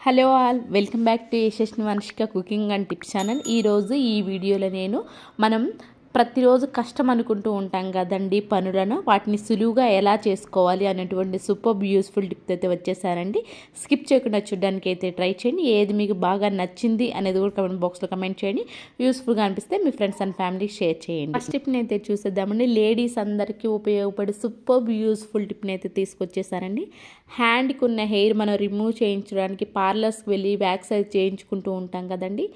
Hello all, welcome back to Yashasni Vamshika cooking and tips channel. ఈరోజు ఈ వీడియోలో మనం ప్రతిరోజు కష్టం అనుకుంటూ ఉంటాం కదండి పనులను, వాటిని సులువుగా ఎలా చేసుకోవాలి అనేటువంటి సూపర్ యూస్ఫుల్ టిప్ అయితే వచ్చేసారండి. స్కిప్ చేయకుండా చూడడానికి అయితే ట్రై చేయండి. ఏది మీకు బాగా నచ్చింది అనేది కూడా కమెంట్ బాక్స్లో కమెంట్ చేయండి. యూస్ఫుల్గా అనిపిస్తే మీ ఫ్రెండ్స్ అండ్ ఫ్యామిలీకి షేర్ చేయండి. ఫస్ట్ టిప్ని అయితే చూసేద్దామండి. లేడీస్ అందరికీ ఉపయోగపడే సూపర్ యూస్ఫుల్ టిప్ని అయితే తీసుకొచ్చేసారండి. హ్యాండ్కి ఉన్న హెయిర్ మనం రిమూవ్ చేయించడానికి పార్లర్స్కి వెళ్ళి వ్యాక్స్ చేయించుకుంటూ ఉంటాం కదండి.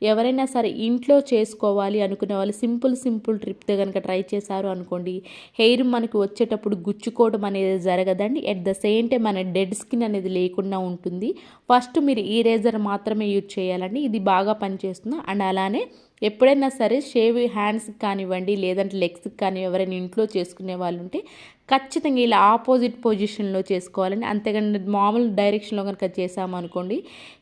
ఎవరైనా సరే ఇంట్లో చేసుకోవాలి అనుకునే వాళ్ళు సింపుల్ ట్రిప్తో కనుక ట్రై చేశారు అనుకోండి, హెయిర్ మనకి వచ్చేటప్పుడు గుచ్చుకోవడం అనేది జరగదండి. ఎట్ ద సేమ్ టైం మన డెడ్ స్కిన్ అనేది లేకుండా ఉంటుంది. ఫస్ట్ మీరు ఈరేజర్ మాత్రమే యూజ్ చేయాలండి, ఇది బాగా పనిచేస్తుంది. అండ్ అలానే ఎప్పుడైనా సరే షేవ్ హ్యాండ్స్కి కానివ్వండి, లేదంటే లెగ్స్కి కానీ ఎవరైనా ఇంట్లో చేసుకునే వాళ్ళు ఉంటే ఖచ్చితంగా ఇలా ఆపోజిట్ పొజిషన్లో చేసుకోవాలండి. అంతేగాని మామూలు డైరెక్షన్లో కనుక చేసామనుకోండి,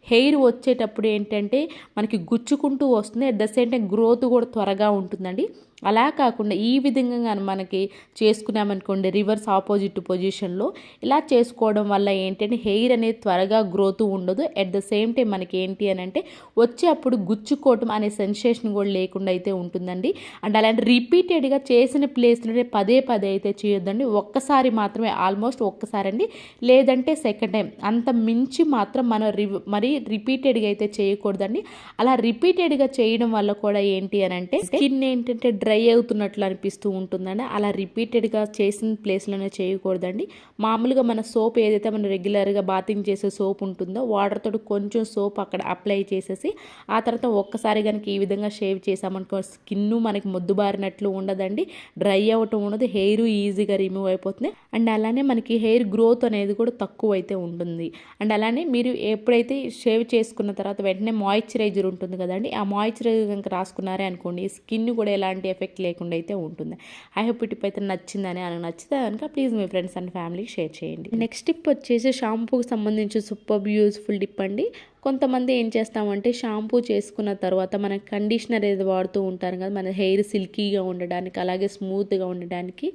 హెయిర్ వచ్చేటప్పుడు ఏంటంటే మనకి గుచ్చుకుంటూ వస్తుంది. At the same time growth కూడా త్వరగా ఉంటుందండి. అలా కాకుండా ఈ విధంగా మనకి చేసుకున్నామనుకోండి, రివర్స్ ఆపోజిట్ పొజిషన్లో ఇలా చేసుకోవడం వల్ల ఏంటంటే హెయిర్ అనేది త్వరగా గ్రోత్ ఉండదు. అట్ ద సేమ్ టైం మనకి ఏంటి అని అంటే వచ్చే అప్పుడు గుచ్చుకోవటం అనే సెన్సేషన్ కూడా లేకుండా అయితే ఉంటుందండి. అండ్ అలాంటి రిపీటెడ్గా చేసిన ప్లేస్లోనే పదే అయితే చేయొద్దండి. ఒక్కసారి మాత్రమే, ఆల్మోస్ట్ ఒక్కసారి అండి, లేదంటే సెకండ్ టైం, అంత మించి మాత్రం మనం మరీ రిపీటెడ్గా అయితే చేయకూడదండి. అలా రిపీటెడ్గా చేయడం వల్ల కూడా ఏంటి అని అంటే స్కిన్ ఏంటంటే డ్రై అవుతున్నట్లు అనిపిస్తూ ఉంటుందండి. అలా రిపీటెడ్గా చేసిన ప్లేస్లోనే చేయకూడదండి. మామూలుగా మన సోప్ ఏదైతే మనం రెగ్యులర్గా బాతింగ్ చేసే సోప్ ఉంటుందో వాటర్ తోటి కొంచెం సోప్ అక్కడ అప్లై చేసేసి ఆ తర్వాత ఒక్కసారి కనుక ఈ విధంగా షేవ్ చేసామనుకో స్కిన్ మనకి మొద్దుబారినట్లు ఉండదండి, డ్రై అవ్వటం ఉండదు, హెయిర్ ఈజీగా రిమూవ్ అయిపోతుంది. అండ్ అలానే మనకి హెయిర్ గ్రోత్ అనేది కూడా తక్కువ అయితే ఉంటుంది. అండ్ అలానే మీరు ఎప్పుడైతే షేవ్ చేసుకున్న తర్వాత వెంటనే మాయిశ్చరైజర్ ఉంటుంది కదండి, ఆ మాయిశ్చరైజర్ కనుక రాసుకున్నారే అనుకోండి, స్కిన్ కూడా ఎలాంటి ఎఫెక్ట్ లేకుండా అయితే ఉంటుంది. ఐ హోప్ ఈ టిప్ అయితే నచ్చిందని, అని నచ్చితే కనుక ప్లీజ్ మీ ఫ్రెండ్స్ అండ్ ఫ్యామిలీకి షేర్ చేయండి. నెక్స్ట్ టిప్ వచ్చేసి షాంపూకి సంబంధించి సూపర్ యూస్ఫుల్ టిప్ అండి. కొంతమంది ఏం చేస్తామంటే షాంపూ చేసుకున్న తర్వాత మన కండిషనర్ ఏది వాడుతూ ఉంటారు కదా, మన హెయిర్ సిల్కీగా ఉండడానికి అలాగే స్మూత్గా ఉండడానికి.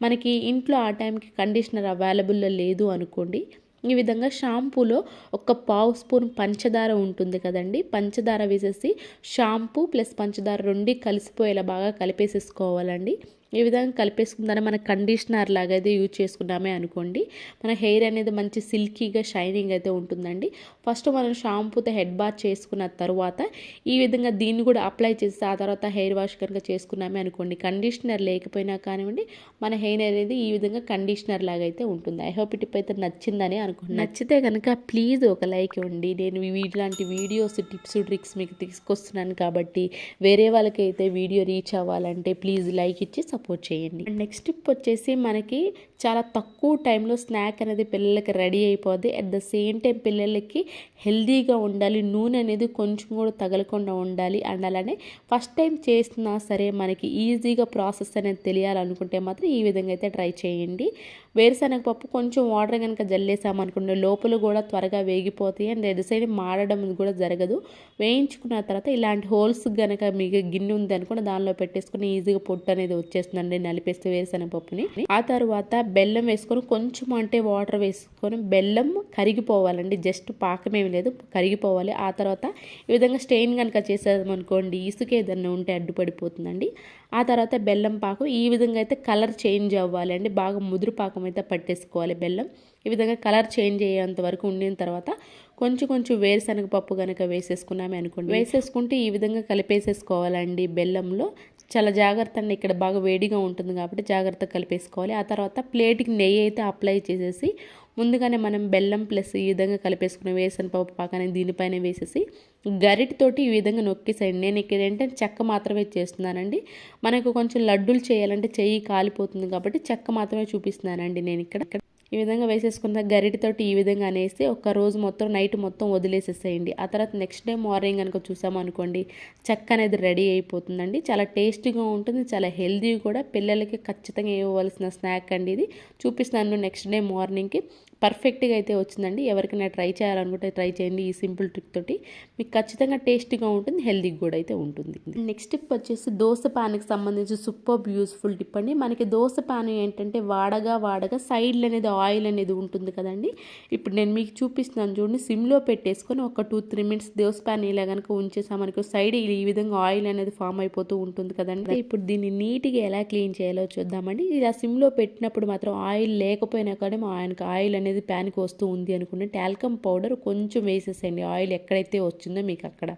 మనకి ఇంట్లో ఆ టైంకి కండిషనర్ అవైలబుల్లో లేదు అనుకోండి, ఈ విధంగా షాంపూలో ఒక పావు స్పూన్ పంచదార ఉంటుంది కదండి, పంచదార వేసేసి షాంపూ ప్లస్ పంచదార రెండు కలిసిపోయేలా బాగా కలిపేసేసుకోవాలండి. ఈ విధంగా కలిపేసుకుందానే మన కండిషనర్ లాగా అయితే యూజ్ చేసుకున్నామే అనుకోండి, మన హెయిర్ అనేది మంచి సిల్కీగా షైనింగ్ అయితే ఉంటుందండి. ఫస్ట్ మనం షాంపూతో హెడ్ బాత్ చేసుకున్న తర్వాత ఈ విధంగా దీన్ని కూడా అప్లై చేసి ఆ తర్వాత హెయిర్ వాష్ కనుక చేసుకున్నామే అనుకోండి, కండిషనర్ లేకపోయినా కానివ్వండి మన హెయిర్ అనేది ఈ విధంగా కండిషనర్ లాగా అయితే ఉంటుంది. ఐ హోప్ ఈ టిప్ అయితే నచ్చిందని అనుకుంటున్నాను. నచ్చితే కనుక ప్లీజ్ ఒక లైక్ ఇవ్వండి. నేను ఇలాంటి వీడియోస్ టిప్స్ ట్రిక్స్ మీకు తీసుకొస్తున్నాను కాబట్టి వేరే వాళ్ళకైతే వీడియో రీచ్ అవ్వాలంటే ప్లీజ్ లైక్ ఇచ్చి సపోర్ట్ చేయండి. అండ్ నెక్స్ట్ టిప్ వచ్చేసి మనకి చాలా తక్కువ టైంలో స్నాక్ అనేది పిల్లలకి రెడీ అయిపోద్ది. అట్ ద సేమ్ టైం పిల్లలకి హెల్దీగా ఉండాలి, నూనె అనేది కొంచెం కూడా తగలకుండా ఉండాలి. అండ్ అలానే ఫస్ట్ టైం చేసినా సరే మనకి ఈజీగా ప్రాసెస్ అనేది తెలియాలనుకుంటే మాత్రం ఈ విధంగా అయితే ట్రై చేయండి. వేరుశనగ పప్పు కొంచెం వాటర్ కనుక జల్లేసామనుకుంటే లోపల కూడా త్వరగా వేగిపోతాయి అండ్ రెడ్ సైడ్ మాడడం కూడా జరగదు. వేయించుకున్న తర్వాత ఇలాంటి హోల్స్ కనుక మీకు గిన్నె ఉంది అనుకుంటే దానిలో పెట్టేసుకుని ఈజీగా పొట్టు అనేది వచ్చేస్తుందండి నలిపేస్తే వేరుశనగ పప్పుని. ఆ తర్వాత బెల్లం వేసుకొని కొంచెం అంటే వాటర్ వేసుకొని బెల్లం కరిగిపోవాలండి, జస్ట్ పాకమేమి లేదు, కరిగిపోవాలి. ఆ తర్వాత ఈ విధంగా స్టెయిన్ కనుక చేసామనుకోండి ఇసుక ఏదన్నా ఉంటే అడ్డుపడిపోతుందండి. ఆ తర్వాత బెల్లం పాకం ఈ విధంగా అయితే కలర్ చేంజ్ అవ్వాలి అండి, బాగా ముదురు పాకం అయితే పట్టేసుకోవాలి బెల్లం. ఈ విధంగా కలర్ చేంజ్ అయ్యేంత వరకు ఉండిన తర్వాత కొంచెం వేరుశనగ పప్పు కనుక వేసేసుకున్నామే అనుకోండి, వేసేసుకుంటే ఈ విధంగా కలిపేసేసుకోవాలండి బెల్లంలో. చాలా జాగ్రత్త అండి, ఇక్కడ బాగా వేడిగా ఉంటుంది కాబట్టి జాగ్రత్తగా కలిపేసుకోవాలి. ఆ తర్వాత ప్లేట్కి నెయ్యి అయితే అప్లై చేసేసి ముందుగానే మనం బెల్లం ప్లస్ ఈ విధంగా కలిపేసుకున్న వేరుశనగపప్పు పాకాన్ని దీనిపైన వేసేసి గరిటతోటి ఈ విధంగా నొక్కేసేయండి. నేను ఇక్కడ ఏంటంటే చెక్క మాత్రమే చేస్తున్నానండి. మనకు కొంచెం లడ్డూలు చేయాలంటే చెయ్యి కాలిపోతుంది కాబట్టి చెక్క మాత్రమే చూపిస్తున్నానండి నేను ఇక్కడ. ఈ విధంగా వేసేసుకున్న గరిటతోటి ఈ విధంగా అనేసి ఒక రోజు మొత్తం నైట్ మొత్తం వదిలేసేసేయండి. ఆ తర్వాత నెక్స్ట్ డే మార్నింగ్ కనుక చూసామనుకోండి చెక్క అనేది రెడీ అయిపోతుందండి. చాలా టేస్టీగా ఉంటుంది, చాలా హెల్దీ కూడా. పిల్లలకి ఖచ్చితంగా ఇవ్వవలసిన స్నాక్ అండి ఇది. చూపిస్తున్నాను నెక్స్ట్ డే మార్నింగ్కి. పర్ఫెక్ట్గా అయితే వచ్చిందండి. ఎవరికైనా ట్రై చేయాలనుకుంటే ట్రై చేయండి. ఈ సింపుల్ ట్రిక్ తోటి మీకు ఖచ్చితంగా టేస్టీగా ఉంటుంది, హెల్తీగా కూడా అయితే ఉంటుంది. నెక్స్ట్ టిప్ వచ్చేసి దోశ ప్యాన్కి సంబంధించి సూపర్ యూస్ఫుల్ టిప్ అండి. మనకి దోశ ప్యాన్ ఏంటంటే వాడగా సైడ్లు అనేది ఆయిల్ అనేది ఉంటుంది కదండి. ఇప్పుడు నేను మీకు చూపిస్తున్నాను చూడండి. సిమ్లో పెట్టేసుకొని ఒక 2-3 మినిట్స్ దోశ ప్యాన్ ఇలా కనుక ఉంచేసామనుకో సైడ్ ఈ విధంగా ఆయిల్ అనేది ఫామ్ అయిపోతూ ఉంటుంది కదండి. ఇప్పుడు దీన్ని నీట్గా ఎలా క్లీన్ చేయాలో చూద్దామండి. ఇలా సిమ్లో పెట్టినప్పుడు మాత్రం ఆయిల్ లేకపోయినా కానీ ఆయనకు ఆయిల్ అనేది ప్యాన్కి వస్తూ ఉంది అనుకుంటే టాల్కమ్ పౌడర్ కొంచెం వేసేసేయండి, ఆయిల్ ఎక్కడైతే వచ్చిందో మీకు అక్కడ.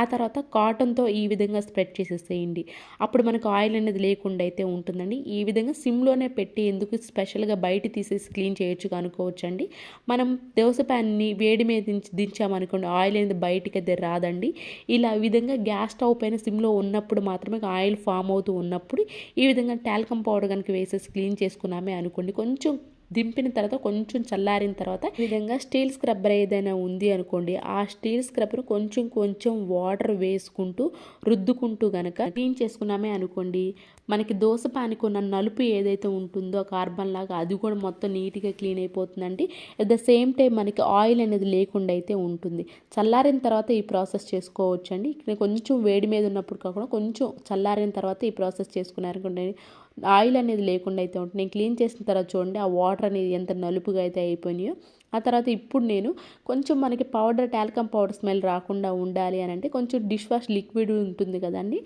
ఆ తర్వాత కాటన్తో ఈ విధంగా స్ప్రెడ్ చేసేసేయండి. అప్పుడు మనకు ఆయిల్ అనేది లేకుండా అయితే ఉంటుందండి. ఈ విధంగా సిమ్లోనే పెట్టి ఎందుకు స్పెషల్గా బయట తీసేసి క్లీన్ చేయొచ్చు అనుకోవచ్చండి. మనం దోశ ప్యాన్ని వేడి మీద దించామనుకోండి ఆయిల్ అనేది బయటికి అయితే రాదండి. ఇలా ఈ విధంగా గ్యాస్ స్టవ్ పైన సిమ్లో ఉన్నప్పుడు మాత్రమే ఆయిల్ ఫామ్ అవుతూ ఉన్నప్పుడు ఈ విధంగా టాల్కమ్ పౌడర్ కనుక వేసేసి క్లీన్ చేసుకున్నామే అనుకోండి, కొంచెం దింపిన తర్వాత కొంచెం చల్లారిన తర్వాత ఈ విధంగా స్టీల్ స్క్రబ్బర్ ఏదైనా ఉంది అనుకోండి, ఆ స్టీల్ స్క్రబ్బర్ కొంచెం వాటర్ వేసుకుంటూ రుద్దుకుంటూ కనుక క్లీన్ చేసుకున్నామే అనుకోండి, మనకి దోశ పానికి ఉన్న నలుపు ఏదైతే ఉంటుందో కార్బన్ లాగా అది కూడా మొత్తం నీట్గా క్లీన్ అయిపోతుందండి. అట్ ద సేమ్ టైం మనకి ఆయిల్ అనేది లేకుండా అయితే ఉంటుంది. చల్లారిన తర్వాత ఈ ప్రాసెస్ చేసుకోవచ్చండి. కొంచెం వేడి మీద ఉన్నప్పుడు కాకుండా కొంచెం చల్లారిన తర్వాత ఈ ప్రాసెస్ చేసుకున్నారనుకోండి ఆయిల్ అనేది లేకుండా అయితే ఉంటుంది. నేను క్లీన్ చేసిన తర్వాత చూడండి ఆ వాటర్ అనేది ఎంత నలుపుగా అయితే అయిపోయినాయో. ఆ తర్వాత ఇప్పుడు నేను కొంచెం మనకి టాల్కమ్ పౌడర్ స్మెల్ రాకుండా ఉండాలి అని అంటే కొంచెం డిష్ వాష్ లిక్విడ్ ఉంటుంది కదండి,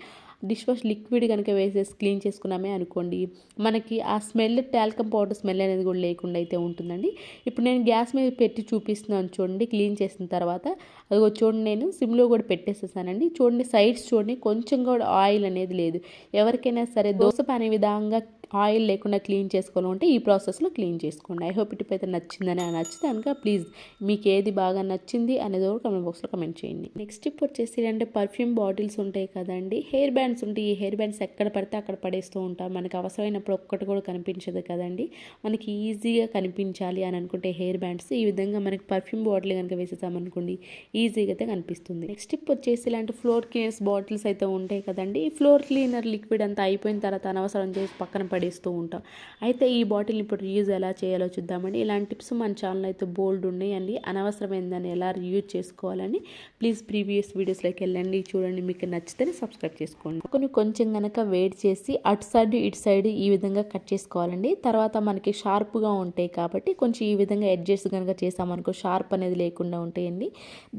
డిష్ వాష్ లిక్విడ్ కనుక వేసేసి క్లీన్ చేసుకున్నామే అనుకోండి, మనకి ఆ స్మెల్ టాల్కమ్ పౌడర్ స్మెల్ అనేది కూడా లేకుండా అయితే ఉంటుందండి. ఇప్పుడు నేను గ్యాస్ మీద పెట్టి చూపిస్తున్నాను చూడండి. క్లీన్ చేసిన తర్వాత అది చూడండి నేను సిమ్లో కూడా పెట్టేసేసానండి. చూడండి సైడ్స్ చూడండి కొంచెం కూడా ఆయిల్ అనేది లేదు. ఎవరికైనా సరే దోశ పానే విధంగా ఆయిల్ లేకుండా క్లీన్ చేసుకోవాలంటే ఈ ప్రాసెస్లో క్లీన్ చేసుకోండి. ఐ హోప్ టిప్ అయితే నచ్చిందని. నచ్చితే కనుక ప్లీజ్ మీకు ఏది బాగా నచ్చింది అనేది కూడా కమెంట్ బాక్స్లో కమెంట్ చేయండి. నెక్స్ట్ టిప్ వచ్చేసి అంటే పర్ఫ్యూమ్ బాటిల్స్ ఉంటాయి కదండి, హెయిర్ బ్యాండ్స్ ఉంటాయి. ఈ హెయిర్ బ్యాండ్స్ ఎక్కడ పడితే అక్కడ పడేస్తూ ఉంటాం. మనకి అవసరమైనప్పుడు ఒక్కటి కూడా కనిపించదు కదండి. మనకి ఈజీగా కనిపించాలి అని అనుకుంటే హెయిర్ బ్యాండ్స్ ఈ విధంగా మనకి పర్ఫ్యూమ్ బాటిల్ కనుక వేసేసామనుకోండి ఈజీగా అయితే కనిపిస్తుంది. నెక్స్ట్ టిప్ వచ్చేసి ఇలాంటి ఫ్లోర్ క్లీనర్స్ బాటిల్స్ అయితే ఉంటాయి కదండి. ఈ ఫ్లోర్ క్లీనర్ లిక్విడ్ అంతా అయిపోయిన తర్వాత అనవసరం చేసి పక్కన పడేస్తూ ఉంటాం. అయితే ఈ బాటిల్ని ఇప్పుడు రీయూజ్ ఎలా చేయాలో చూద్దామండి. ఇలాంటి టిప్స్ మన ఛానల్ అయితే బోల్డ్ ఉన్నాయండి. అనవసరమైన దాన్ని ఎలా రీయూజ్ చేసుకోవాలని ప్లీజ్ ప్రీవియస్ వీడియోస్లోకి వెళ్ళండి, చూడండి. మీకు నచ్చితే సబ్స్క్రైబ్ చేసుకోండి. కొంచెం కనుక వేడి చేసి అటు సైడ్ ఇటు సైడ్ ఈ విధంగా కట్ చేసుకోవాలండి. తర్వాత మనకి షార్ప్గా ఉంటాయి కాబట్టి కొంచెం ఈ విధంగా ఎడ్జెస్ కనుక చేసామనుకో షార్ప్ అనేది లేకుండా ఉంటాయండి.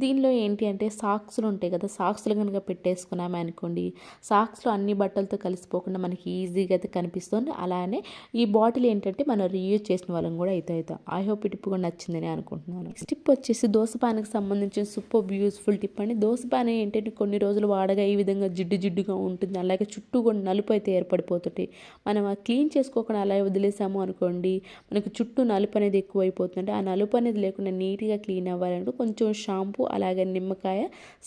దీనిలో ఏంటి అంటే సాక్స్లు ఉంటాయి కదా, సాక్స్లు కనుక పెట్టేసుకున్నామే అనుకోండి సాక్స్లో అన్ని బట్టలతో కలిసిపోకుండా మనకి ఈజీగా అయితే కనిపిస్తుంది. అలానే ఈ బాటిల్ ఏంటంటే మనం రీయూజ్ చేసిన వాళ్ళం కూడా అయితే అవుతాం. ఐ హోప్ ఈ టిప్ కూడా నచ్చిందని అనుకుంటున్నాను. నెక్స్ట్ టిప్ వచ్చేసి దోశ పానికి సంబంధించిన సూపర్ యూస్ఫుల్ టిప్ అండి. దోశ పాన్ ఏంటంటే కొన్ని రోజులు వాడగా ఈ విధంగా జిడ్డుగా ఉంటుంది. అలాగే చుట్టూ కూడా నలుపు అయితే ఏర్పడిపోతుంది. మనం ఆ క్లీన్ చేసుకోకుండా అలా వదిలేసాము అనుకోండి మనకు చుట్టూ నలుపు అనేది ఎక్కువ అయిపోతుంది. ఆ నలుపు అనేది లేకుండా నీట్గా క్లీన్ అవ్వాలంటే కొంచెం షాంపూ అలాగే నిమ్మకాయ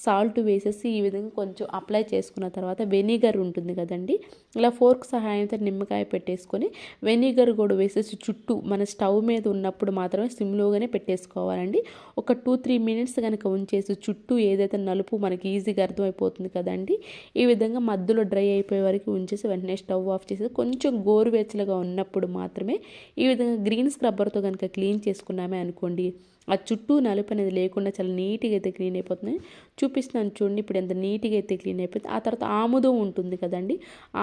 సాల్ట్ వేసేసి ఈ విధంగా కొంచెం అప్లై చేసుకున్న తర్వాత వెనిగర్ ఉంటుంది కదండి, ఇలా ఫోర్క్ సహాయంతో నిమ్మకాయ పెట్టేసుకొని వెనిగర్ కూడా వేసేసి చుట్టూ మన స్టవ్ మీద ఉన్నప్పుడు మాత్రమే సిమ్లోగానే పెట్టేసుకోవాలండి. ఒక 2-3 మినిట్స్ కనుక ఉంచేసి చుట్టూ ఏదైతే నలుపు మనకి ఈజీగా అర్థమైపోతుంది కదండి, ఈ విధంగా మధ్యలో డ్రై అయిపోయే వరకు ఉంచేసి వెంటనే స్టవ్ ఆఫ్ చేసి కొంచెం గోరువెచ్చలుగా ఉన్నప్పుడు మాత్రమే ఈ విధంగా గ్రీన్ స్క్రబ్బర్తో కనుక క్లీన్ చేసుకున్నామే అనుకోండి ఆ చుట్టూ నలుపు అనేది లేకుండా చాలా నీట్గా అయితే క్లీన్ అయిపోతుంది. చూపిస్తున్నాను చూడండి ఇప్పుడు ఎంత నీట్గా అయితే క్లీన్ అయిపోతుంది. ఆ తర్వాత ఆముదం ఉంటుంది కదండి,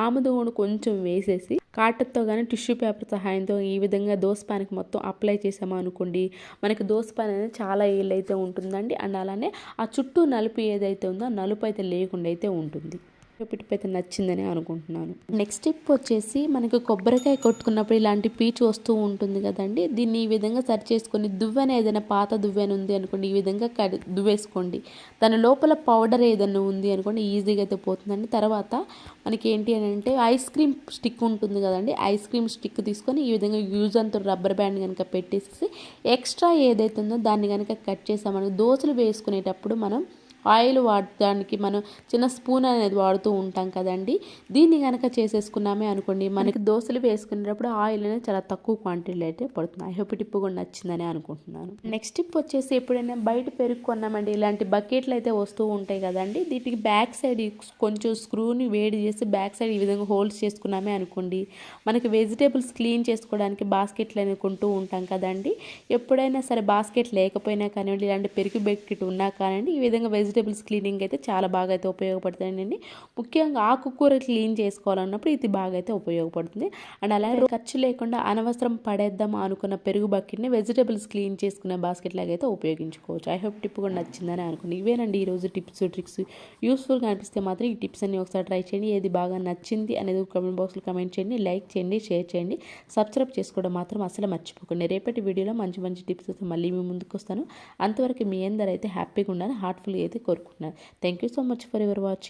ఆముదం కూడా కొంచెం వేసేసి కాటన్తో కానీ టిష్యూ పేపర్ సహాయంతో ఈ విధంగా దోశ పానికి మొత్తం అప్లై చేసామా అనుకోండి మనకి దోశ పాన్ అనేది చాలా ఏళ్ళు అయితే ఉంటుందండి. అండ్ అలానే ఆ చుట్టూ నలుపు ఏదైతే ఉందో ఆ నలుపు అయితే లేకుండా అయితే ఉంటుంది. టిప్ అయితే నచ్చిందని అనుకుంటున్నాను. నెక్స్ట్ టిప్ వచ్చేసి మనకి కొబ్బరికాయ కొట్టుకున్నప్పుడు ఇలాంటి పీచు వస్తూ ఉంటుంది కదండి, దీన్ని ఈ విధంగా సరి చేసుకొని దువ్వెన ఏదైనా పాత దువ్వెన ఉంది అనుకోండి ఈ విధంగా దువ్వేసుకోండి. దాని లోపల పౌడర్ ఏదైనా ఉంది అనుకోండి ఈజీగా అయితే పోతుందండి. తర్వాత మనకి ఏంటి అని అంటే ఐస్ క్రీమ్ స్టిక్ ఉంటుంది కదండి, ఐస్ క్రీమ్ స్టిక్ తీసుకొని ఈ విధంగా యూజ్ అంత రబ్బర్ బ్యాండ్ కనుక పెట్టేసి ఎక్స్ట్రా ఏదైతే ఉందో దాన్ని కనుక కట్ చేసామని దోశలు వేసుకునేటప్పుడు మనం ఆయిల్ వాడడానికి మనం చిన్న స్పూన్ అనేది వాడుతూ ఉంటాం కదండి. దీన్ని కనుక చేసేసుకున్నామే అనుకోండి, మనకి దోశలు వేసుకునేటప్పుడు ఆయిల్ అనేది చాలా తక్కువ క్వాంటిటీలో అయితే పడుతుంది. ఐ హోప్ టిప్ కూడా నచ్చిందని అనుకుంటున్నాను. నెక్స్ట్ టిప్ వచ్చేసి, ఎప్పుడైనా బయట పెరుగు కొన్నామండి, ఇలాంటి బకెట్లు అయితే వస్తూ ఉంటాయి కదండి. దీనికి బ్యాక్ సైడ్ కొంచెం స్క్రూని వేడి చేసి బ్యాక్ సైడ్ ఈ విధంగా హోల్డ్స్ చేసుకున్నామే అనుకోండి, మనకి వెజిటేబుల్స్ క్లీన్ చేసుకోవడానికి బాస్కెట్లు అనేవి కొంటూ ఉంటాం కదండి. ఎప్పుడైనా సరే బాస్కెట్ లేకపోయినా కానివ్వండి, ఇలాంటి పెరుగు బకెట్ ఉన్నా కానివ్వండి, ఈ విధంగా వెజిటేబుల్స్ క్లీనింగ్ అయితే చాలా బాగా అయితే ఉపయోగపడుతుందండి. ముఖ్యంగా ఆకుకూర క్లీన్ చేసుకోవాలన్నప్పుడు ఇది బాగా అయితే ఉపయోగపడుతుంది. అండ్ అలాగే ఖర్చు లేకుండా అనవసరం పడేద్దాం అనుకున్న పెరుగు బకెట్ని వెజిటేబుల్స్ క్లీన్ చేసుకునే బాస్కెట్ లాగా అయితే ఉపయోగించుకోవచ్చు. ఐ హోప్ టిప్ కూడా నచ్చిందని అనుకోండి. ఇవేనండి ఈరోజు టిప్స్ ట్రిక్స్. యూస్ఫుల్గా అనిపిస్తే మాత్రం ఈ టిప్స్ అన్ని ఒకసారి ట్రై చేయండి. ఏది బాగా నచ్చింది అనేది కామెంట్ బాక్స్లో కామెంట్ చేయండి, లైక్ చేయండి, షేర్ చేయండి, సబ్స్క్రైబ్ చేసుకోవడం మాత్రం అసలు మర్చిపోకండి. రేపటి వీడియోలో మంచి మంచి టిప్స్ మళ్ళీ మీ ముందుకు వస్తాను. అంతవరకు మీ అందరూ అయితే హ్యాపీగా ఉండాలని హార్ట్ఫుల్గా అయితే కోరుకుంటున్నాను. Thank you so much for your watching.